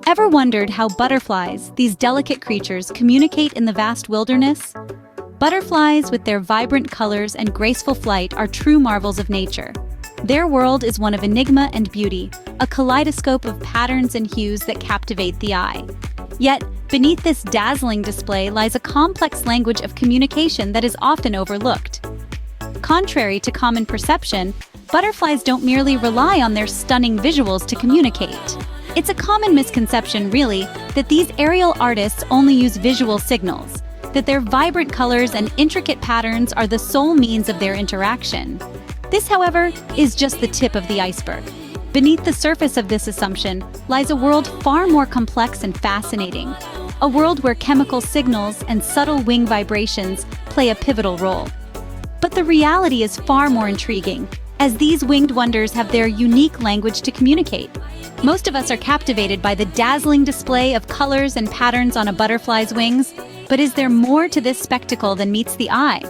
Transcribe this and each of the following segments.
Ever wondered how butterflies, these delicate creatures, communicate in the vast wilderness? Butterflies, with their vibrant colors and graceful flight, are true marvels of nature. Their world is one of enigma and beauty, a kaleidoscope of patterns and hues that captivate the eye. Yet, beneath this dazzling display lies a complex language of communication that is often overlooked. Contrary to common perception, butterflies don't merely rely on their stunning visuals to communicate. It's a common misconception, really, that these aerial artists only use visual signals, that their vibrant colors and intricate patterns are the sole means of their interaction. This, however, is just the tip of the iceberg. Beneath the surface of this assumption lies a world far more complex and fascinating, a world where chemical signals and subtle wing vibrations play a pivotal role. But the reality is far more intriguing, as these winged wonders have their unique language to communicate. Most of us are captivated by the dazzling display of colors and patterns on a butterfly's wings, but is there more to this spectacle than meets the eye?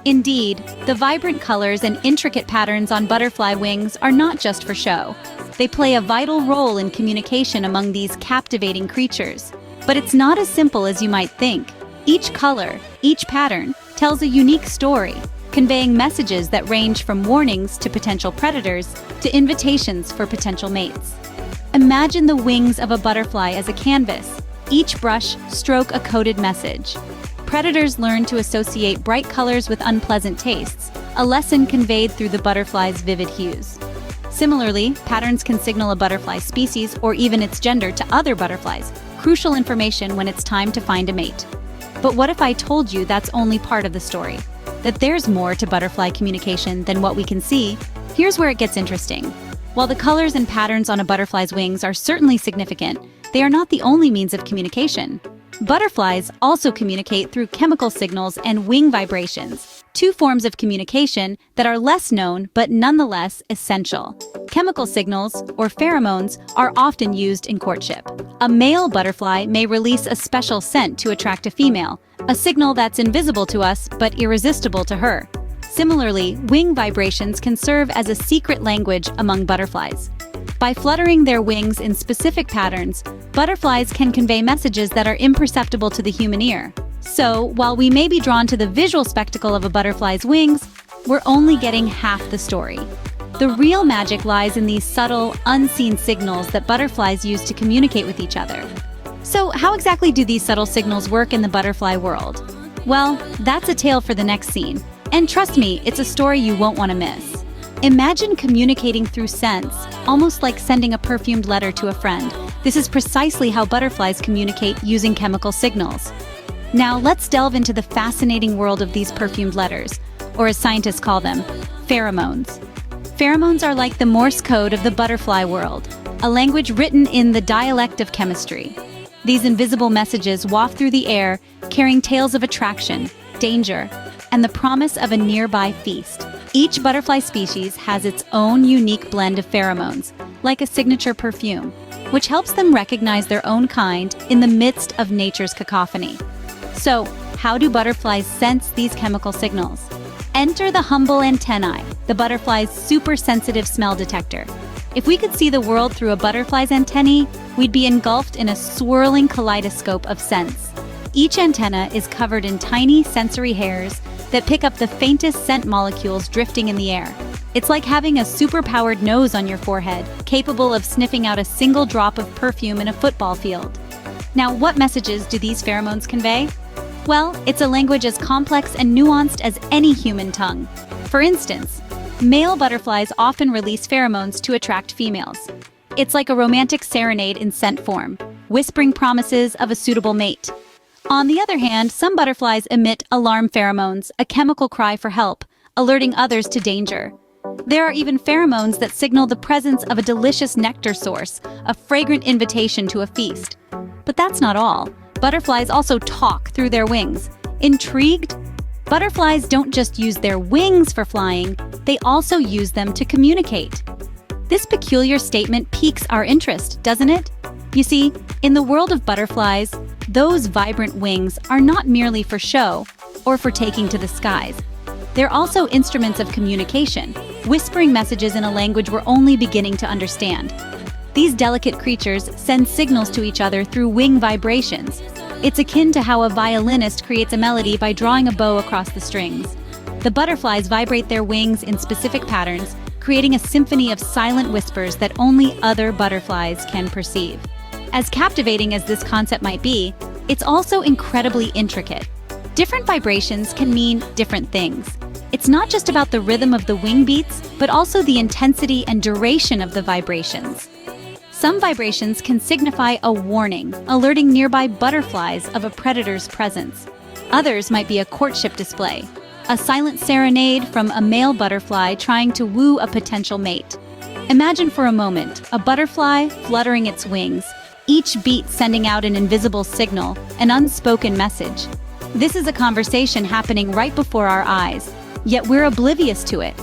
Indeed, the vibrant colors and intricate patterns on butterfly wings are not just for show. They play a vital role in communication among these captivating creatures. But it's not as simple as you might think. Each color, each pattern, tells a unique story, conveying messages that range from warnings to potential predators to invitations for potential mates. Imagine the wings of a butterfly as a canvas, each brush stroke a coded message. Predators learn to associate bright colors with unpleasant tastes, a lesson conveyed through the butterfly's vivid hues. Similarly, patterns can signal a butterfly species or even its gender to other butterflies, crucial information when it's time to find a mate. But what if I told you that's only part of the story? That there's more to butterfly communication than what we can see? Here's where it gets interesting. While the colors and patterns on a butterfly's wings are certainly significant, they are not the only means of communication. Butterflies also communicate through chemical signals and wing vibrations, two forms of communication that are less known but nonetheless essential. Chemical signals, or pheromones, are often used in courtship. A male butterfly may release a special scent to attract a female, a signal that's invisible to us but irresistible to her. Similarly, wing vibrations can serve as a secret language among butterflies. By fluttering their wings in specific patterns, butterflies can convey messages that are imperceptible to the human ear. So, while we may be drawn to the visual spectacle of a butterfly's wings, we're only getting half the story. The real magic lies in these subtle, unseen signals that butterflies use to communicate with each other. So, how exactly do these subtle signals work in the butterfly world? Well, that's a tale for the next scene. And trust me, it's a story you won't want to miss. Imagine communicating through scents, almost like sending a perfumed letter to a friend. This is precisely how butterflies communicate using chemical signals. Now let's delve into the fascinating world of these perfumed letters, or as scientists call them, pheromones. Pheromones are like the Morse code of the butterfly world, a language written in the dialect of chemistry. These invisible messages waft through the air, carrying tales of attraction, danger, and the promise of a nearby feast. Each butterfly species has its own unique blend of pheromones, like a signature perfume, which helps them recognize their own kind in the midst of nature's cacophony. So, how do butterflies sense these chemical signals? Enter the humble antennae, the butterfly's super-sensitive smell detector. If we could see the world through a butterfly's antennae, we'd be engulfed in a swirling kaleidoscope of scents. Each antenna is covered in tiny sensory hairs that pick up the faintest scent molecules drifting in the air. It's like having a super-powered nose on your forehead, capable of sniffing out a single drop of perfume in a football field. Now, what messages do these pheromones convey? Well, it's a language as complex and nuanced as any human tongue. For instance, male butterflies often release pheromones to attract females. It's like a romantic serenade in scent form, whispering promises of a suitable mate. On the other hand, some butterflies emit alarm pheromones, a chemical cry for help, alerting others to danger. There are even pheromones that signal the presence of a delicious nectar source, a fragrant invitation to a feast. But that's not all. Butterflies also talk through their wings. Intrigued? Butterflies don't just use their wings for flying, they also use them to communicate. This peculiar statement piques our interest, doesn't it? You see, in the world of butterflies, those vibrant wings are not merely for show or for taking to the skies. They're also instruments of communication, whispering messages in a language we're only beginning to understand. These delicate creatures send signals to each other through wing vibrations. It's akin to how a violinist creates a melody by drawing a bow across the strings. The butterflies vibrate their wings in specific patterns, creating a symphony of silent whispers that only other butterflies can perceive. As captivating as this concept might be, it's also incredibly intricate. Different vibrations can mean different things. It's not just about the rhythm of the wing beats, but also the intensity and duration of the vibrations. Some vibrations can signify a warning, alerting nearby butterflies of a predator's presence. Others might be a courtship display, a silent serenade from a male butterfly trying to woo a potential mate. Imagine for a moment a butterfly fluttering its wings, each beat sending out an invisible signal, an unspoken message. This is a conversation happening right before our eyes, yet we're oblivious to it.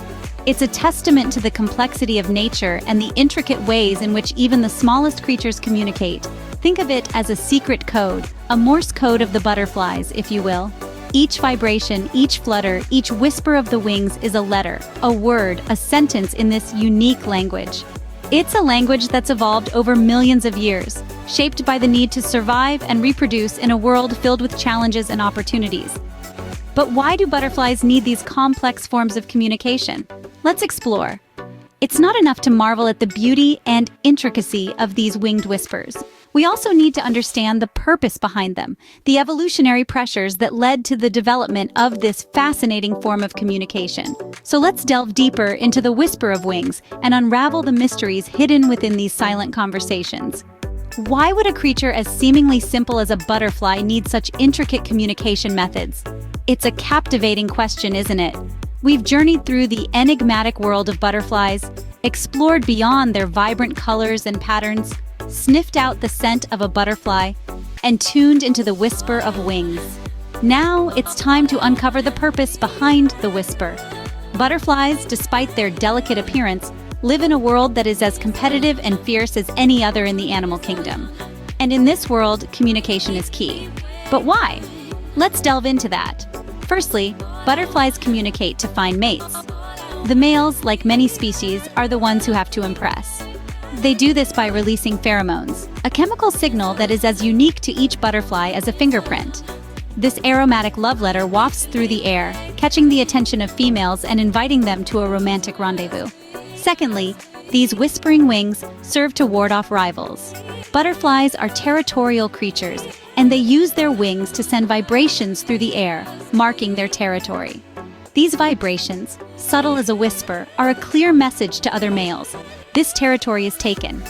It's a testament to the complexity of nature and the intricate ways in which even the smallest creatures communicate. Think of it as a secret code, a Morse code of the butterflies, if you will. Each vibration, each flutter, each whisper of the wings is a letter, a word, a sentence in this unique language. It's a language that's evolved over millions of years, shaped by the need to survive and reproduce in a world filled with challenges and opportunities. But why do butterflies need these complex forms of communication? Let's explore. It's not enough to marvel at the beauty and intricacy of these winged whispers. We also need to understand the purpose behind them, the evolutionary pressures that led to the development of this fascinating form of communication. So let's delve deeper into the whisper of wings and unravel the mysteries hidden within these silent conversations. Why would a creature as seemingly simple as a butterfly need such intricate communication methods? It's a captivating question, isn't it? We've journeyed through the enigmatic world of butterflies, explored beyond their vibrant colors and patterns, sniffed out the scent of a butterfly, and tuned into the whisper of wings. Now it's time to uncover the purpose behind the whisper. Butterflies, despite their delicate appearance, live in a world that is as competitive and fierce as any other in the animal kingdom. And in this world, communication is key. But why? Let's delve into that. Firstly, butterflies communicate to find mates. The males, like many species, are the ones who have to impress. They do this by releasing pheromones, a chemical signal that is as unique to each butterfly as a fingerprint. This aromatic love letter wafts through the air, catching the attention of females and inviting them to a romantic rendezvous. Secondly, these whispering wings serve to ward off rivals. Butterflies are territorial creatures, and they use their wings to send vibrations through the air, marking their territory. These vibrations, subtle as a whisper, are a clear message to other males. This territory is taken.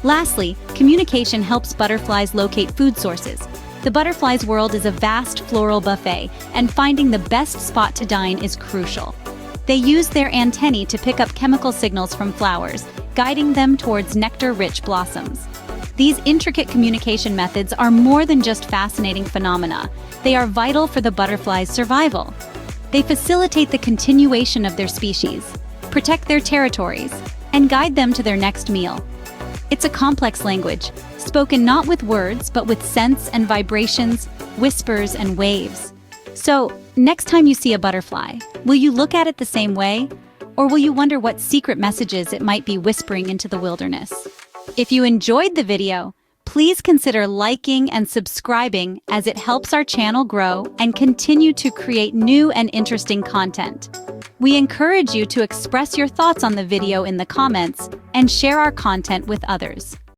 Lastly, communication helps butterflies locate food sources. The butterfly's world is a vast floral buffet, and finding the best spot to dine is crucial. They use their antennae to pick up chemical signals from flowers, guiding them towards nectar-rich blossoms. These intricate communication methods are more than just fascinating phenomena. They are vital for the butterfly's survival. They facilitate the continuation of their species, protect their territories, and guide them to their next meal. It's a complex language, spoken not with words, but with scents and vibrations, whispers and waves. So, next time you see a butterfly, will you look at it the same way? Or will you wonder what secret messages it might be whispering into the wilderness? If you enjoyed the video, please consider liking and subscribing as it helps our channel grow and continue to create new and interesting content. We encourage you to express your thoughts on the video in the comments and share our content with others.